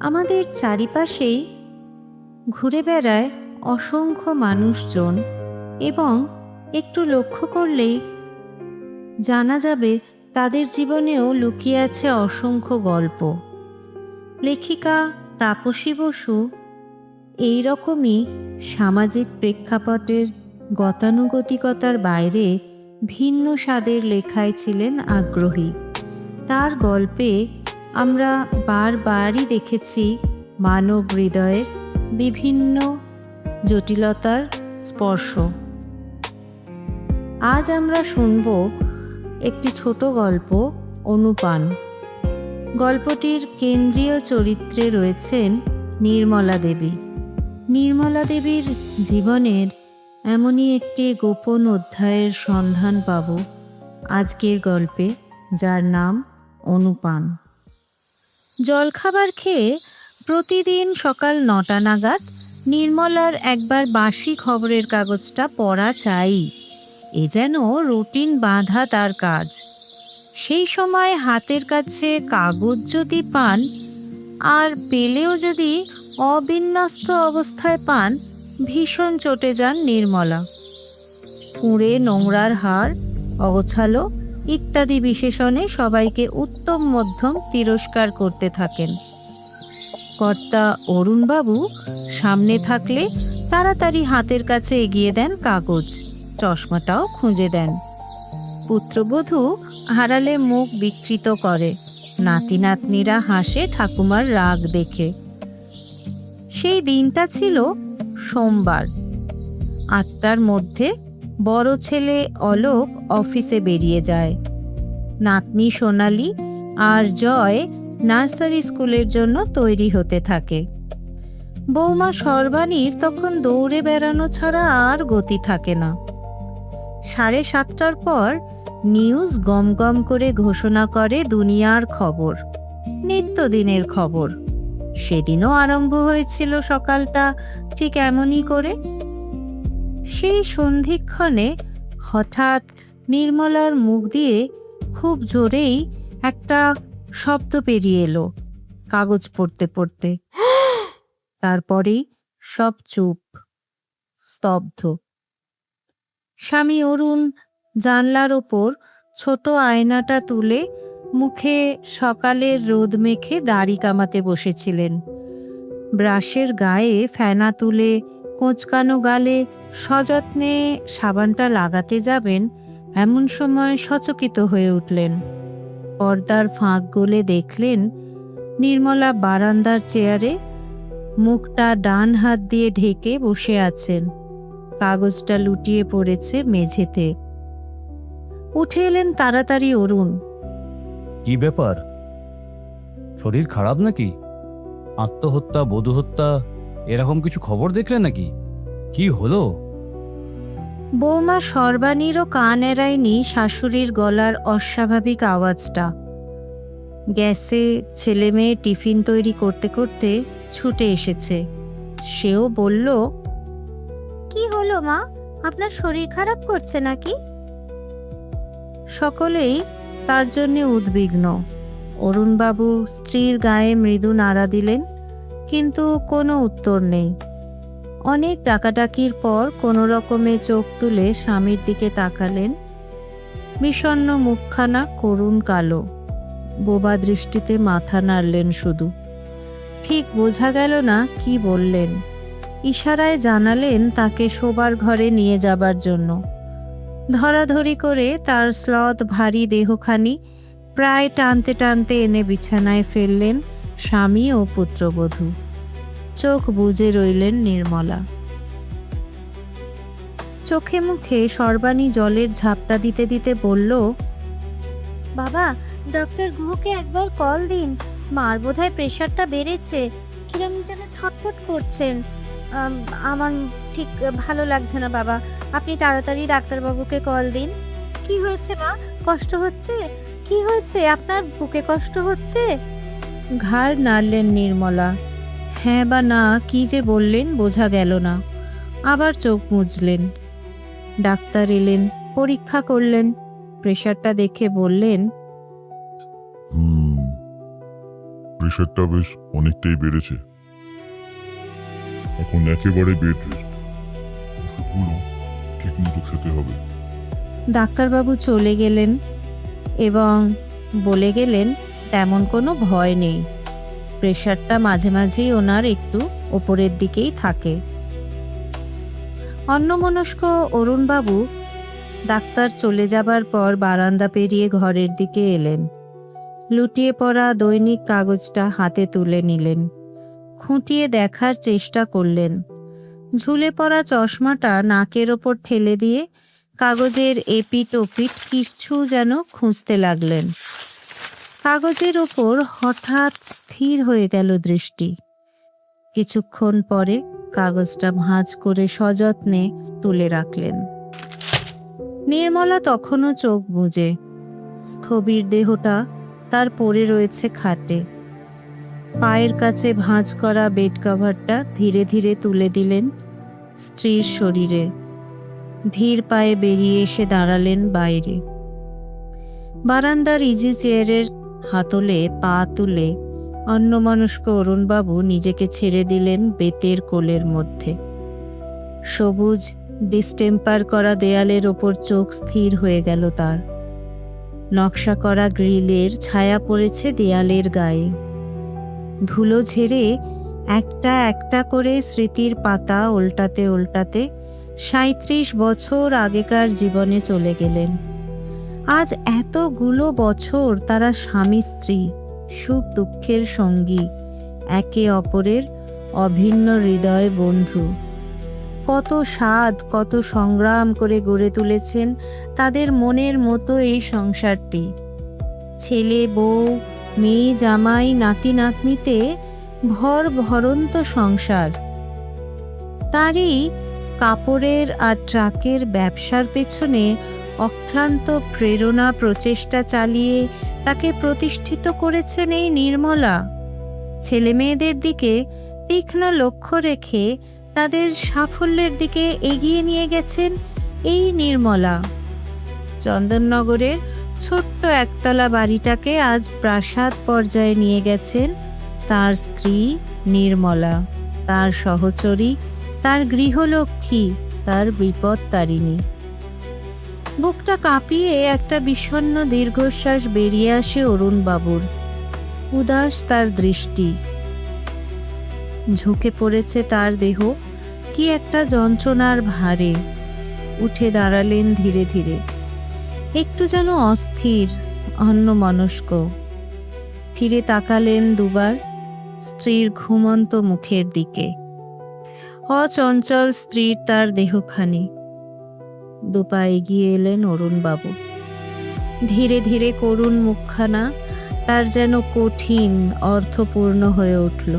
আমাদের চারিপাশেই ঘুরে বেড়ায় অসংখ্য মানুষজন, এবং একটু লক্ষ্য করলেই জানা যাবে তাদের জীবনেও লুকিয়ে আছে অসংখ্য গল্প। লেখিকা তাপসী বসু এই রকমই সামাজিক প্রেক্ষাপটের গতানুগতিকতার বাইরে ভিন্ন স্বাদের লেখায় ছিলেন আগ্রহী। তার গল্পে আমরা বারবারই দেখেছি মানব হৃদয়ের বিভিন্ন জটিলতার স্পর্শ। আজ আমরা শুনব একটি ছোট গল্প, অনুপান। গল্পটির কেন্দ্রীয় চরিত্রে রয়েছেন নির্মলা দেবী। নির্মলা দেবীর জীবনের এমনই একটি গোপন অধ্যায়ের সন্ধান পাব আজকের গল্পে, যার নাম অনুপান। জলখাবার খেয়ে প্রতিদিন সকাল ৯টা নাগাদ নির্মলার একবার বাসি খবরের কাগজটা পড়া চাই। এ যেন রুটিন বাঁধা তার কাজ। সেই সময় হাতের কাছে কাগজ যদি পান, আর পেলেও যদি অবিন্যস্ত অবস্থায় পান, ভীষণ চটে যান নির্মলা। কুঁড়ে, নোংরার হার, অগোছালো ইত্যাদি বিশেষণে সবাইকে উত্তম মধ্যম তিরস্কার করতে থাকেন। কর্তা অরুণবাবু সামনে থাকলে তাড়াতাড়ি হাতের কাছে এগিয়ে দেন কাগজ, চশমাটাও খুঁজে দেন। পুত্রবধূ হারালে মুখ বিকৃত করে, নাতি নাতনিরা হাসে ঠাকুমার রাগ দেখে। সেই দিনটা ছিল সোমবার। ৮টার মধ্যে বড় ছেলে অলোক অফিসে বেরিয়ে যায়। নাতনি সোনালি আর জয় নার্সারি স্কুলের জন্য তৈরি হতে থাকে। বৌমা সর্বাণীর তখন দৌড়ে বেড়ানো ছাড়া আর গতি থাকে না। 7:30টার পর নিউজ গম গম করে ঘোষণা করে দুনিয়ার খবর, নিত্যদিনের খবর। সেদিনও আরম্ভ হয়েছিল সকালটা ঠিক এমনই করে। সেই সন্ধিক্ষণে হঠাৎ নির্মলার মুখ দিয়ে খুব জোরেই একটা শব্দ পেরিয়ে এলো, কাগজ পড়তে পড়তে। তারপরেই সব চুপ, স্তব্ধ। স্বামী অরুণ জানলার ওপর ছোট আয়নাটা তুলে মুখে সকালের রোদ মেখে দাড়ি কামাতে বসেছিলেন। ব্রাশের গায়ে ফেনা তুলে কোঁচকানো গালে সযত্নে সাবানটা লাগাতে যাবেন, এমন সময় সচকিত হয়ে উঠলেন। পর্দার ফাঁক গলে দেখলেন নির্মলা বারান্দার চেয়ারে মুখটা ডান হাত দিয়ে ঢেকে বসে আছেন। কাগজটা লুটিয়ে পড়েছে মেঝেতে। উঠে এলেন তাড়াতাড়ি অরুণ। কি ব্যাপার? শরীর খারাপ নাকি? আত্মহত্যা, বধূহত্যা এরকম কিছু খবর দেখলে নাকি? কি হলো? বৌমা সর্বাণীরও কান এড়ায়নি শাশুড়ির গলার অস্বাভাবিক আওয়াজটা। গ্যাসে ছেলে মেয়ে টিফিন তৈরি করতে করতে ছুটে এসেছে। সেও বলল, কি হলো মা, আপনার শরীর খারাপ করছে নাকি? সকলেই তার জন্য উদ্বিগ্ন। অরুণবাবু স্ত্রীর গায়ে মৃদু নাড়া দিলেন, কিন্তু কোনো উত্তর নেই। অনেক ডাকাডাকির পর কোনো রকমে চোখ তুলে স্বামীর দিকে তাকালেন। বিষণ্ণ মুখখানা করুণ কালো। বোবা দৃষ্টিতে মাথা নাড়লেন শুধু। ঠিক বোঝা গেল না কি বললেন। ইশারায় জানালেন তাকে শোবার ঘরে নিয়ে যাবার জন্য। ধরাধরি করে তার শ্লথ ভারী দেহখানি প্রায় টানতে টানতে এনে বিছানায় ফেললেন স্বামী ও পুত্রবধূ। চোখ বুজে রইলেন নির্মলা। চোখে মুখে সর্বাণী জলের ঝাপটা দিতে দিতে বলল, বাবা, ডক্টর গুহকে একবার কল দিন। মার বোধহয় প্রেশারটা বেড়েছে, কিরম যেন ছটফট করছেন। আমার ঠিক ভালো লাগছে না বাবা, আপনি তাড়াতাড়ি ডাক্তারবাবুকে কল দিন। কি হয়েছে মা, কষ্ট হচ্ছে? কি হয়েছে, আপনার বুকে কষ্ট হচ্ছে? ঘাড় নাড়লেন নির্মলা। হ্যাঁ বা না কি যে বললেন বোঝা গেল না। আবার চোখ মুজলেন। ডাক্তার এলেন, পরীক্ষা করলেন। প্রেশারটা দেখে বললেন, প্রেশারটা বেশ অনেকটাই বেড়েছে। এখন একেবারে বেড রেস্ট, ওষুধগুলো ঠিক মতো খেতে হবে। ডাক্তারবাবু চলে গেলেন এবং বলে গেলেন তেমন কোনো ভয় নেই, প্রেশারটা মাঝে মাঝেই ওনার একটু ওপরের দিকেই থাকে। অন্যমনস্ক অরুণবাবু ডাক্তার চলে যাবার পর বারান্দা পেরিয়ে ঘরের দিকে এলেন। লুটিয়ে পড়া দৈনিক কাগজটা হাতে তুলে নিলেন, খুঁটিয়ে দেখার চেষ্টা করলেন। ঝুলে পড়া চশমাটা নাকের ওপর ঠেলে দিয়ে কাগজের এপিট ওপিট কিছু যেন খুঁজতে লাগলেন। কাগজের ওপর হঠাৎ স্থির হয়ে গেল দৃষ্টি। কিছুক্ষণ পরে কাগজটা ভাঁজ করে সযত্নে তুলে রাখলেন। নির্মলা তখনও চোখ বুজে, স্থবির দেহটা তার পড়ে রয়েছে খাটে। পায়ের কাছে ভাঁজ করা বেড কভারটা ধীরে ধীরে তুলে দিলেন স্ত্রীর শরীরে। ধীর পায়ে বেরিয়ে এসে দাঁড়ালেন বাইরে। বারান্দার ইজি চেয়ারের হাতলে পা তুলে অন্যমনস্ক অরুণবাবু নিজেকে ছেড়ে দিলেন বেতের কোলের মধ্যে। সবুজ ডিস্টেম্পার করা দেয়ালের ওপর চোখ স্থির হয়ে গেল তার। নকশা করা গ্রিলের ছায়া পড়েছে দেয়ালের গায়ে। ধুলো ঝেড়ে একটা একটা করে স্মৃতির পাতা উল্টাতে উল্টাতে ৩৭ বছর আগেকার জীবনে চলে গেলেন। আজ এতগুলো বছর তারা স্বামী স্ত্রী, সুখ দুঃখের সঙ্গী, একে অপরের অভিন্ন হৃদয় বন্ধু। কত স্বাদ, কত সংগ্রাম করে গড়ে তুলেছেন তাদের মনের মতো এই সংসারটি। ছেলে বউ, মেয়ে জামাই, নাতি নাতনিতে ভরন্ত সংসার। তারই কাপড়ের আর ট্রাকের ব্যবসার পেছনে অক্লান্ত প্রেরণা প্রচেষ্টা চালিয়ে তাকে প্রতিষ্ঠিত করেছেন এই নির্মলা। ছেলে মেয়েদের দিকে তীক্ষ্ণ লক্ষ্য রেখে তাদের সাফল্যের দিকে এগিয়ে নিয়ে গেছেন এই নির্মলা। চন্দননগরের ছোট্ট একতলা বাড়িটাকে আজ প্রাসাদ পর্যায়ে নিয়ে গেছেন তার স্ত্রী নির্মলা, তার সহচরী, তার গৃহলক্ষ্মী, তার বিপদতারিণী। বুকটা কাঁপিয়ে একটা বিষণ্ণ দীর্ঘশ্বাস বেরিয়ে আসে অরুণবাবুর। উদাস তার দৃষ্টি। ঝুঁকে পড়েছে তার দেহ কি একটা যন্ত্রণার ভারে। উঠে দাঁড়ালেন ধীরে ধীরে, একটু যেন অস্থির, অন্যমনস্ক। ফিরে তাকালেন দুবার স্ত্রীর ঘুমন্ত মুখের দিকে। অচঞ্চল স্ত্রীর তার দেহখানি। দুপা এগিয়ে এলেন অরুণবাবু। ধীরে ধীরে করুণ মুখখানা তার যেন কঠিন, অর্থপূর্ণ হয়ে উঠল।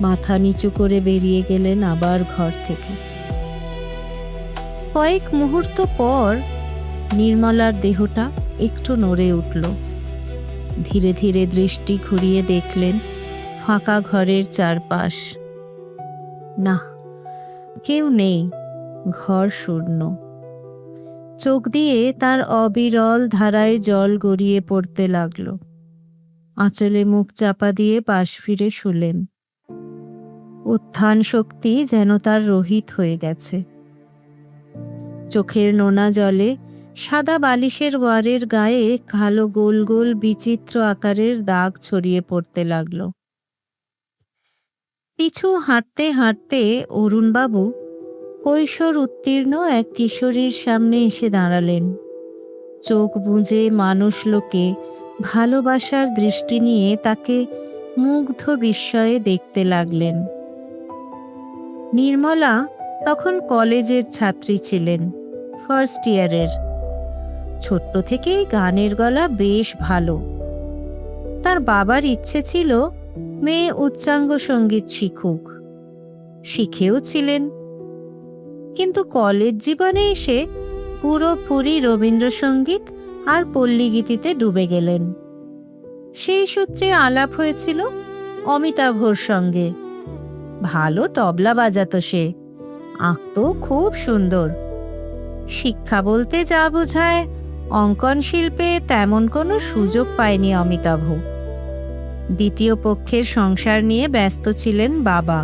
মাথা নিচু করে বেরিয়ে গেলেন আবার ঘর থেকে। কয়েক মুহূর্ত পর নির্মলার দেহটা একটু নড়ে উঠল। ধীরে ধীরে দৃষ্টি ঘুরিয়ে দেখলেন ফাঁকা ঘরের চারপাশ। না, কেউ নেই, ঘর শূন্য। চোখ দিয়ে তার অবিরল ধারায় জল গড়িয়ে পড়তে লাগল। আঁচলে মুখ চাপা দিয়ে পাশ ফিরে শুলেন। উত্থান শক্তি যেন তার রহিত হয়ে গেছে। চোখের নোনা জলে সাদা বালিশের ওয়ারের গায়ে কালো গোল গোল বিচিত্র আকারের দাগ ছড়িয়ে পড়তে লাগল। পিছু হাঁটতে হাঁটতে অরুণবাবু কৈশোর উত্তীর্ণ এক কিশোরীর সামনে এসে দাঁড়ালেন। চোখ বুজে মানুষ লোকে ভালোবাসার দৃষ্টি নিয়ে তাকে মুগ্ধ বিস্ময়ে দেখতে লাগলেন। নির্মলা তখন কলেজের ছাত্রী ছিলেন, ফার্স্ট ইয়ারের। ছোট্ট থেকেই গানের গলা বেশ ভালো। তার বাবার ইচ্ছে ছিল মেয়ে উচ্চাঙ্গ সঙ্গীত শিখুক, শিখেও ছিলেন। কিন্তু কলেজ জীবনে এসে পুরোপুরি রবীন্দ্রসঙ্গীত আর পল্লীগীতিতে ডুবে গেলেন। সেই সূত্রে আলাপ হয়েছিল অমিতাভর সঙ্গে। ভালো তবলা বাজাতো সে, আঁকতো খুব সুন্দর। শিক্ষা বলতে যা বোঝায়, অঙ্কন শিল্পে তেমন কোনো সুযোগ পায়নি অমিতাভ। দ্বিতীয় পক্ষের সংসার নিয়ে ব্যস্ত ছিলেন বাবা।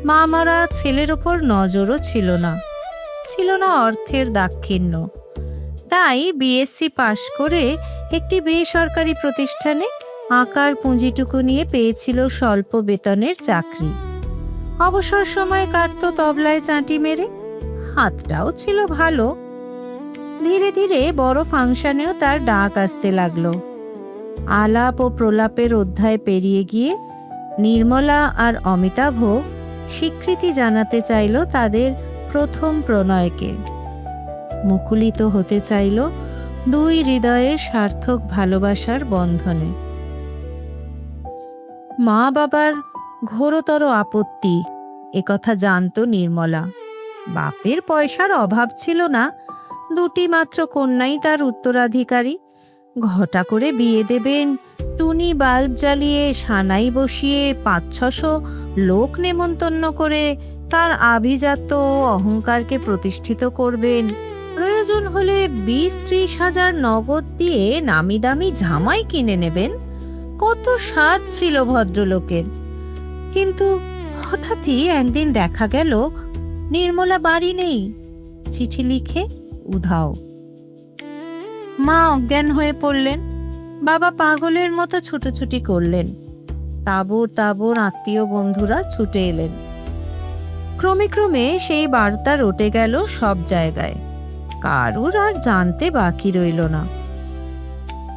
মা মারা ছেলের ওপর নজরও ছিল না, ছিল না অর্থের দাক্ষিণ্য। তাই বিএসসি পাশ করে একটি বেসরকারি প্রতিষ্ঠানে আঁকার পুঁজিটুকু নিয়ে পেয়েছিল স্বল্প বেতনের চাকরি। অবসর সময় কাটতো তবলায় চাঁটি মেরে, হাতটাও ছিল ভালো। ধীরে ধীরে বড় ফাংশনেও তার ডাক আসতে লাগলো। আলাপ ও প্রলাপের অধ্যায় পেরিয়ে গিয়ে নির্মলা আর অমিতাভ স্বীকৃতি জানাতে চাইল তাদের প্রথম প্রণয়কে। মুকুলিত হতে চাইল দুই হৃদয়ের সার্থক ভালোবাসার বন্ধনে। মা বাবার ঘোরতর আপত্তি, একথা জানত নির্মলা। বাপের পয়সার অভাব ছিল না, দুটি মাত্র কন্যাই তার উত্তরাধিকারী। ঘটা করে বিয়ে দেবেন, টুনি বাল্ব জ্বালিয়ে সানাই বসিয়ে ৫০০ লোক নেমন্তন্ন করে তার আভিজাত্য ও অহংকারকে প্রতিষ্ঠিত করবেন। প্রয়োজন হলে ২০-৩০ হাজার নগদ দিয়ে নামি দামি জামাই কিনে নেবেন। কত স্বাদ ছিল ভদ্রলোকের। কিন্তু হঠাৎই একদিন দেখা গেল নির্মলা বাড়ি নেই, চিঠি লিখে উধাও। মা অজ্ঞান হয়ে পড়লেন, বাবা পাগলের মতো ছুটোছুটি করলেন। তাবর তাবর আত্মীয় বন্ধুরা ছুটে এলেন। ক্রমে ক্রমে সেই বার্তা রটে গেল সব জায়গায়, কারুর আর জানতে বাকি রইল না।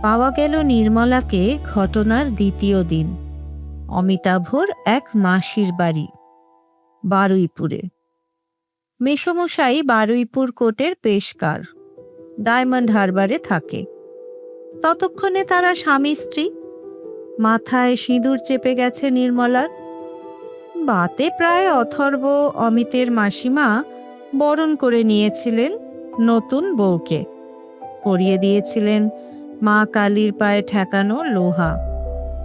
পাওয়া গেল নির্মলাকে ঘটনার দ্বিতীয় দিন, অমিতাভর এক মাসির বাড়ি, বারুইপুরে। মেসমশাই বারুইপুর কোর্টের পেশকার, ডায়মন্ড হারবারে থাকে। ততক্ষণে তারা স্বামী স্ত্রী। মাথায় সিঁদুর চেপে গেছে নির্মলার। বাতে প্রায় অথর্ব অমিতের মাসিমা বরণ করে নিয়েছিলেন নতুন বউকে, পরিয়ে দিয়েছিলেন মা কালীর পায়ে ঠেকানো লোহা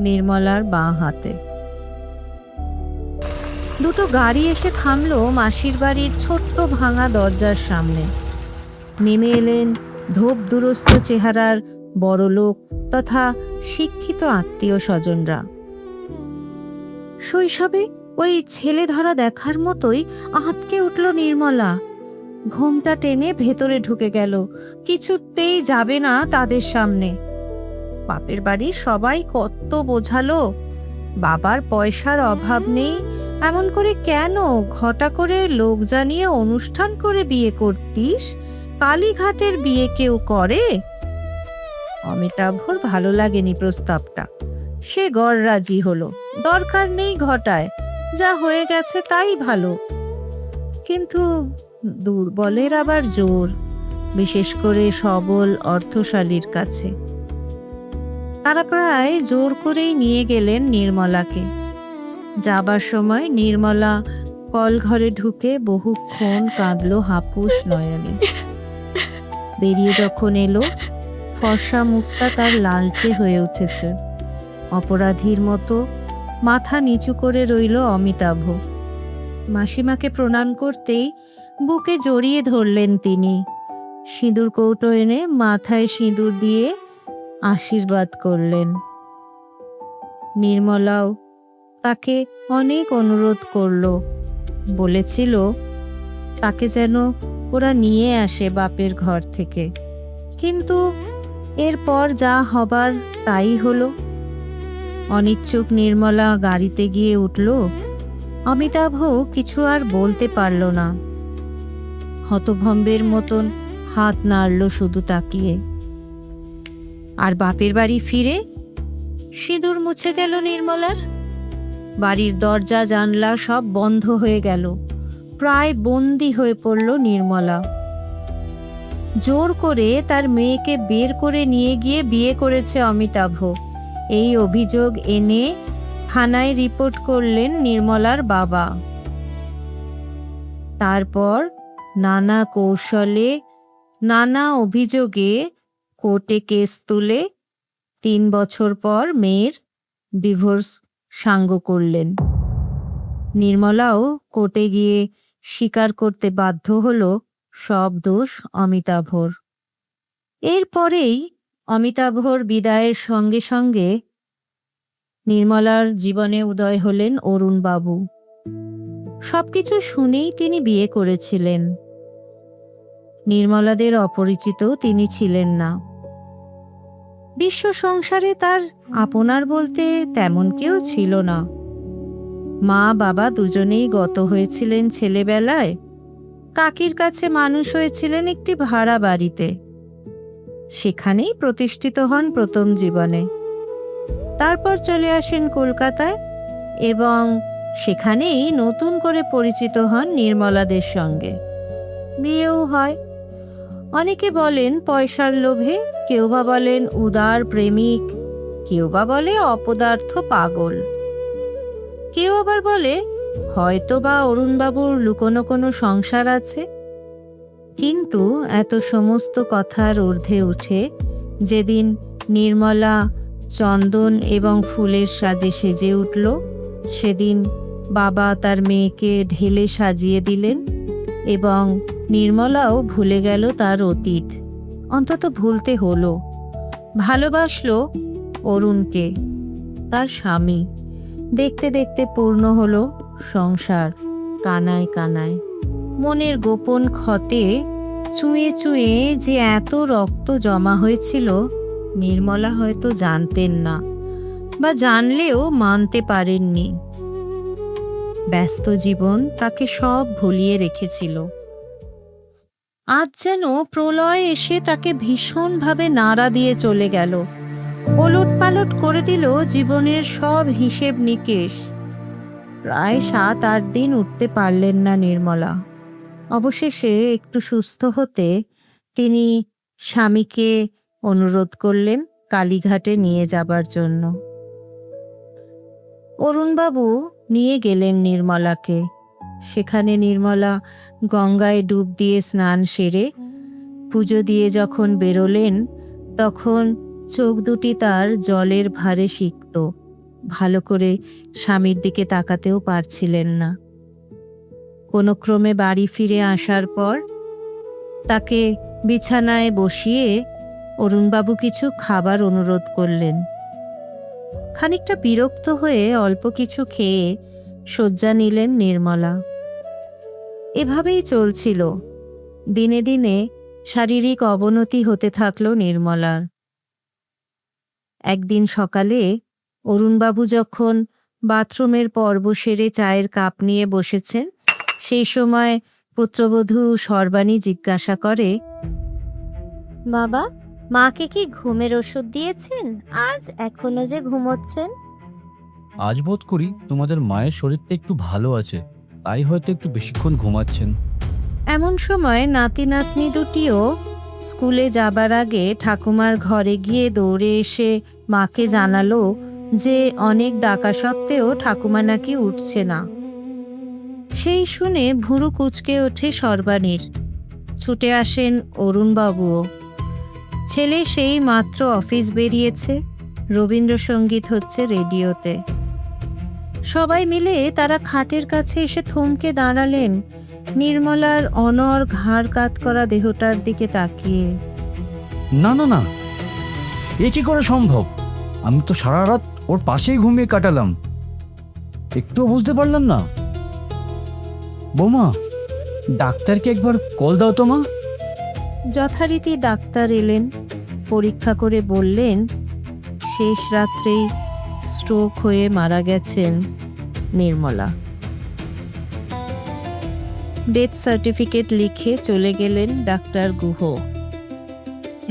নির্মলার বাঁ হাতে। দুটো গাড়ি এসে থামলো মাসির বাড়ির ছোট্ট ভাঙা দরজার সামনে। নেমে এলেন ধোপ দুরস্ত চেহারার বড়লোক তথা শিক্ষিত আত্মীয় স্বজনরা। শৈশবে ওই ছেলে ধরা দেখার মতোই আঁতকে উঠল নির্মলা। ঘোমটা টেনে ভেতরে ঢুকে গেল, কিছুতেই যাবে না তাদের সামনে। বাপের বাড়ির সবাই কত বোঝালো, বাবার পয়সার অভাব নেই, এমন করে কেন ঘটা করে লোক জানিয়ে অনুষ্ঠান করে বিয়ে করতিস? কালীঘাটের বিয়ে কেউ করে? অমিতাভর ভালো লাগেনি প্রস্তাবটা। সে গড়রাজি হলো, দরকার নেই ঘটায়, যা হয়ে গেছে তাই ভালো। কিন্তু দুর্বলের আবার জোর, বিশেষ করে সবল অর্থশালীর কাছে। তারা প্রায় জোর করেই নিয়ে গেলেন নির্মলাকে। যাবার সময় নির্মলা কল ঘরে ঢুকে বহুক্ষণ কাঁদল হাপুস নয়নে। বেরিয়ে যখন এলো, ফর্সা মুখটা তার লালচে হয়ে উঠেছে। অপরাধীর মতো মাথা নিচু করে রইল অমিতাভ। মাসিমাকে প্রণাম করতেই বুকে জড়িয়ে ধরলেন তিনি। সিঁদুর কৌটো এনে মাথায় সিঁদুর দিয়ে আশীর্বাদ করলেন। নির্মলাও তাকে অনেক অনুরোধ করল, বলেছিল তাকে যেন ওরা নিয়ে আসে বাপের ঘর থেকে। কিন্তু এরপর যা হবার তাই হলো। অনিচ্ছুক নির্মলা গাড়িতে গিয়ে উঠল। অমিতাভ কিছু আর বলতে পারল না, হতভম্বের মতন হাত নাড়ল শুধু তাকিয়ে। আর বাপের বাড়ি ফিরে সিঁদুর মুছে গেল নির্মলার। বাড়ির দরজা জানলা সব বন্ধ হয়ে গেল, প্রায় বন্দি হয়ে পড়ল নির্মলা। জোর করে তার মেয়েকে বের করে নিয়ে গিয়ে বিয়ে করেছে অমিতাভ, এই অভিযোগ এনে থানায় রিপোর্ট করলেন নির্মলার বাবা। তারপর নানা কৌশলে নানা অভিযোগে কোর্টে কেস তুলে ৩ বছর পর মেয়ের ডিভোর্স সাঙ্গ করলেন। নির্মলাও কোর্টে গিয়ে স্বীকার করতে বাধ্য হলো সব দোষ অমিতাভর। এরপরেই অমিতাভর বিদায়ের সঙ্গে সঙ্গে নির্মলার জীবনে উদয় হলেন অরুণবাবু। সবকিছু শুনেই তিনি বিয়ে করেছিলেন। নির্মলাদের অপরিচিত তিনি ছিলেন না। বিশ্ব সংসারে তার আপনার বলতে তেমন কেউ ছিল না। মা বাবা দুজনেই গত হয়েছিলেন ছেলেবেলায়। কাকির কাছে মানুষ হয়েছিলেন একটি ভাড়া বাড়িতে। সেখানেই প্রতিষ্ঠিত হন প্রথম জীবনে। তারপর চলে আসেন কলকাতায় এবং সেখানেই নতুন করে পরিচিত হন নির্মলাদের সঙ্গে। বিয়েও হয়। অনেকে বলেন পয়সার লোভে, কেউ বা বলেন উদার প্রেমিক, কেউ বা বলে অপদার্থ পাগল, কেউ আবার বলে হয়তো বা অরুণবাবুর লুকোনো কোনো সংসার আছে। কিন্তু এত সমস্ত কথার ঊর্ধ্বে উঠে যেদিন নির্মলা চন্দন এবং ফুলের সাজে সেজে উঠল, সেদিন বাবা তার মেয়েকে ঢেলে সাজিয়ে দিলেন এবং নির্মলাও ভুলে গেল তার অতীত। অন্তত ভুলতে হলো। ভালোবাসলো অরুণকে, তার স্বামী। দেখতে দেখতে পূর্ণ হলো সংসার কানায় কানায়। মনের গোপন ক্ষতে চুঁয়ে চুঁয়ে যে এত রক্ত জমা হয়েছিল নির্মলা হয়তো জানতেন না, বা জানলেও মানতে পারেননি। ব্যস্ত জীবন তাকে সব ভুলিয়ে রেখেছিল। আজ যেন প্রলয় এসে তাকে ভীষণভাবে নাড়া দিয়ে চলে গেল, ওলটপালট করে দিল জীবনের সব হিসেব নিকেশ। প্রায় 7-8 দিন উঠতে পারলেন না নির্মলা। অবশেষে একটু সুস্থ হতে তিনি স্বামীকে অনুরোধ করলেন কালীঘাটে নিয়ে যাবার জন্য। অরুণবাবু নিয়ে গেলেন নির্মলাকে। সেখানে নির্মলা গঙ্গায় ডুব দিয়ে স্নান সেরে পুজো দিয়ে যখন বেরোলেন, তখন চোখ দুটি তার জলের ভারে সিক্ত। ভালো করে স্বামীর দিকে তাকাতেও পারছিলেন না। কোনো ক্রমে বাড়ি ফিরে আসার পর তাকে বিছানায় বসিয়ে অরুণবাবু কিছু খাবার অনুরোধ করলেন। খানিকটা বিরক্ত হয়ে অল্প কিছু খেয়ে শয্যা নিলেন নির্মলা। এভাবেই চলছিল। দিনে দিনে শারীরিক অবনতি হতে থাকলো নির্মলার। একদিন সকালে অরুণবাবু যখন বাথরুমের পর্ব সেরে চায়ের কাপ নিয়ে বসেছেন, সেই সময় পুত্রবধূ সর্বাণী জিজ্ঞাসা করে, বাবা, মাকে কি ঘুমের ওষুধ দিয়েছেন? আজ এখনো যে ঘুমোচ্ছেন। আজ বোধ করি তোমাদের মায়ের শরীরটা একটু ভালো আছে, তাই হয়তো একটু বেশিক্ষণ ঘুমাচ্ছেন। এমন সময় নাতি নাতনি দুটিও স্কুলে যাবার আগে ঠাকুমার ঘরে গিয়ে দৌড়ে এসে মাকে জানালো যে অনেক ডাকা সত্ত্বেও ঠাকুমা নাকি উঠছে না। সেই শুনে ভুরু কুঁচকে ওঠে সর্বাণীর। ছুটে আসেন অরুণবাবুও। ছেলে সেই মাত্র অফিস বেরিয়েছে, রবীন্দ্রসঙ্গীত হচ্ছে রেডিওতে। সবাই মিলে তারা খাটের কাছে এসে থমকে দাঁড়ালেন নির্মলার অনর ঘাড় কাত করা দেহটার দিকে তাকিয়ে। না না না, এ কি করে সম্ভব? আমি তো সারা রাত ওর পাশেই ঘুমিয়ে কাটালাম, একটুও বুঝতে পারলাম না। বৌমা, ডাক্তারকে একবার কল দাও তো মা। যথারীতি ডাক্তার এলেন। পরীক্ষা করে বললেন শেষ রাত্রেই স্ট্রোক হয়ে মারা গেছেন নির্মলা। ডেথ সার্টিফিকেট লিখে চলে গেলেন ডাক্তার গুহ।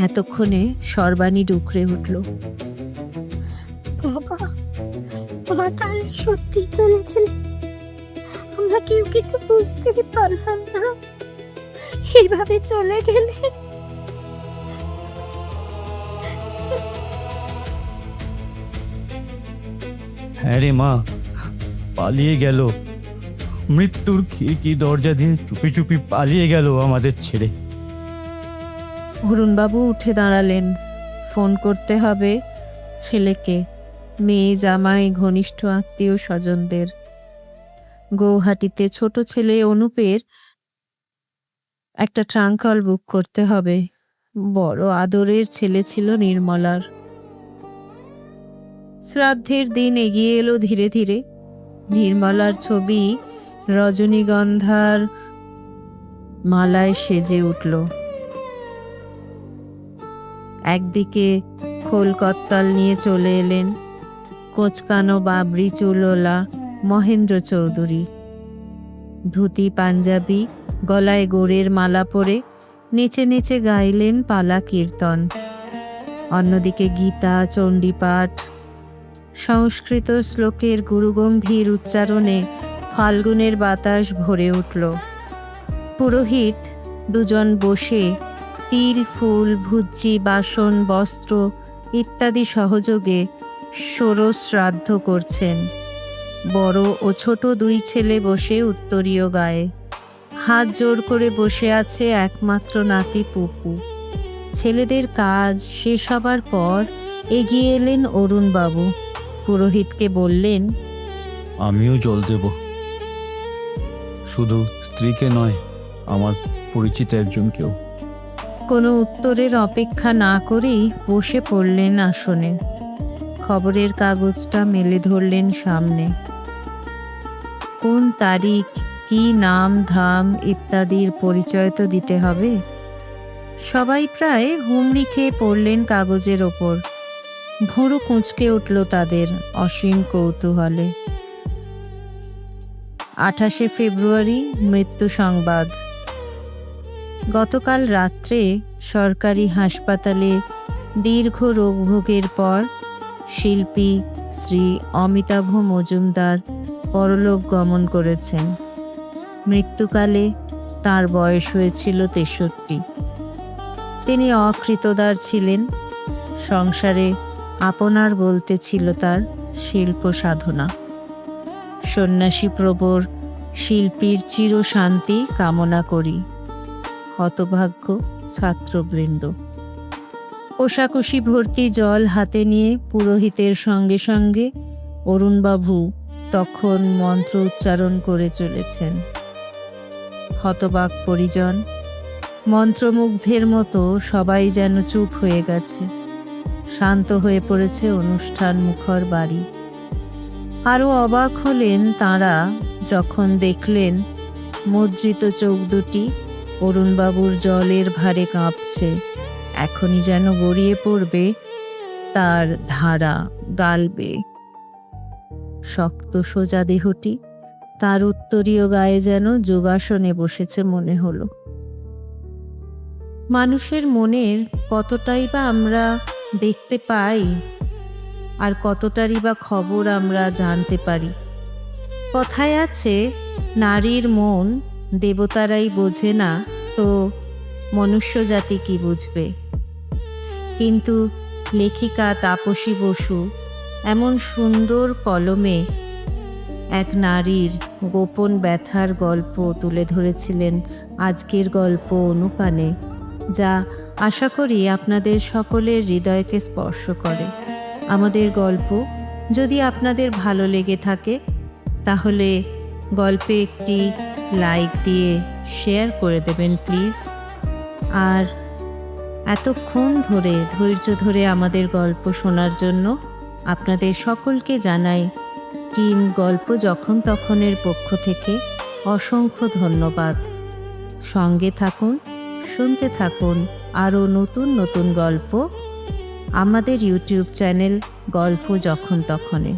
এতক্ষণে সর্বাণী ডুকরে উঠল। বাবা, মা তাহলে সত্যি চলে গেলে? আমরা কেউ কিছু বুঝতেই পারলাম না, এইভাবে চলে গেলে। হ্যাঁ রে মা, পালিয়ে গেল। মৃত্যুর খিড়কি দরজা দিয়ে চুপি চুপি পালিয়ে গেল আমাদের ছেড়ে। অরুণবাবু উঠে দাঁড়ালেন। ফোন করতে হবে ছেলেকে, মেয়ে, জামাই, ঘনিষ্ঠ আত্মীয় স্বজনদের। গৌহাটিতে ছোট ছেলে অনুপের একটা ট্রাঙ্কল বুক করতে হবে। বড় আদরের ছেলে ছিল নির্মলার। শ্রাদ্ধের দিন এগিয়ে এলো ধীরে ধীরে। নির্মলার ছবি রজনীগন্ধার মালায় সেজে উঠল। একদিকে খোলকত্তাল নিয়ে চলে এলেন কোচকানো বাবরি চুলওয়ালা মহেন্দ্র চৌধুরী। ধুতি পাঞ্জাবি, গলায় গোড়ের মালা পরে নেচে নেচে গাইলেন পালা কীর্তন। অন্যদিকে গীতা, চণ্ডীপাঠ, সংস্কৃত শ্লোকের গুরুগম্ভীর উচ্চারণে ফাল্গুনের বাতাস ভরে উঠল। পুরোহিত দুজন বসে তিল, ফুল, ভুজ্জি, বাসন, বস্ত্র ইত্যাদি সহযোগে ষোড়শ শ্রাদ্ধ করছেন। বড় ও ছোট দুই ছেলে বসে উত্তরীয় গায়ে। হাত জোর করে বসে আছে একমাত্র নাতি পুপু। ছেলেদের কাজ শেষ হবার পর এগিয়ে এলেন অরুণবাবু। পুরোহিতকে বললেন, আমিও জল দেব, শুধু স্ত্রীকে নয়, আমার পরিচিত একজনকেও। কোনো উত্তরের অপেক্ষা না করেই বসে পড়লেন আসনে। খবরের কাগজটা মেলে ধরলেন সামনে। কোন তারিখ, কি নাম ধাম ইত্যাদির পরিচয় তো দিতে হবে। সবাই প্রায় হুমড়ি খেয়ে পড়লেন কাগজের ওপর। ভুরু কুঁচকে উঠল তাদের অসীম কৌতূহলে। 28শে ফেব্রুয়ারি মৃত্যু সংবাদ। গতকাল রাত্রে সরকারি হাসপাতালে দীর্ঘ রোগভোগের পর শিল্পী শ্রী অমিতাভ মজুমদার পরলোক গমন করেছেন। মৃত্যুকালে তার বয়স হয়েছিল 63। তিনি অকৃতদার ছিলেন। সংসারে আপনার বলতে ছিল তার শিল্প সাধনা। সন্ন্যাসী প্রবর শিল্পীর চিরশান্তি কামনা করি। হতভাগ্য ছাত্রবৃন্দ। কোষাকুষি ভর্তি জল হাতে নিয়ে পুরোহিতের সঙ্গে সঙ্গে অরুণবাবু তখন মন্ত্র উচ্চারণ করে চলেছেন। হতবাক পরিজন। মন্ত্রমুগ্ধের মতো সবাই যেন চুপ হয়ে গেছে। শান্ত হয়ে পড়েছে অনুষ্ঠান মুখর বাড়ি। আরও অবাক হলেন তাঁরা যখন দেখলেন মুদ্রিত চোখ দুটি অরুণবাবুর জলের ভারে কাঁপছে। এখনই যেন গড়িয়ে পড়বে তার ধারা গাল বেয়ে। শক্ত সোজা দেহটি তার উত্তরীয় গায়ে যেন যোগাসনে বসেছে মনে হলো। মানুষের মনের কতটাই বা আমরা দেখতে পাই, আর কতটারই বা খবর আমরা জানতে পারি। কথায় আছে, নারীর মন দেবতারাই বোঝে না, তো মনুষ্য জাতি কি বুঝবে। কিন্তু লেখিকা তাপসী বসু এমন সুন্দর কলমে এক নারীর গোপন ব্যথার গল্প তুলে ধরেছিলেন আজকের গল্প অনুপানে, যা আশা করি আপনাদের সকলের হৃদয়কে স্পর্শ করে। আমাদের গল্প যদি আপনাদের ভালো লেগে থাকে তাহলে গল্পে একটি লাইক দিয়ে শেয়ার করে দেবেন প্লিজ। আর এতক্ষণ ধরে ধৈর্য ধরে আমাদের গল্প শোনার জন্য আপনাদের সকলকে জানাই টিম গল্প যখন তখনের পক্ষ থেকে অসংখ্য ধন্যবাদ। সঙ্গে থাকুন, শুনতে থাকুন আরও নতুন নতুন গল্প আমাদের ইউটিউব চ্যানেল গল্প যখন তখনে।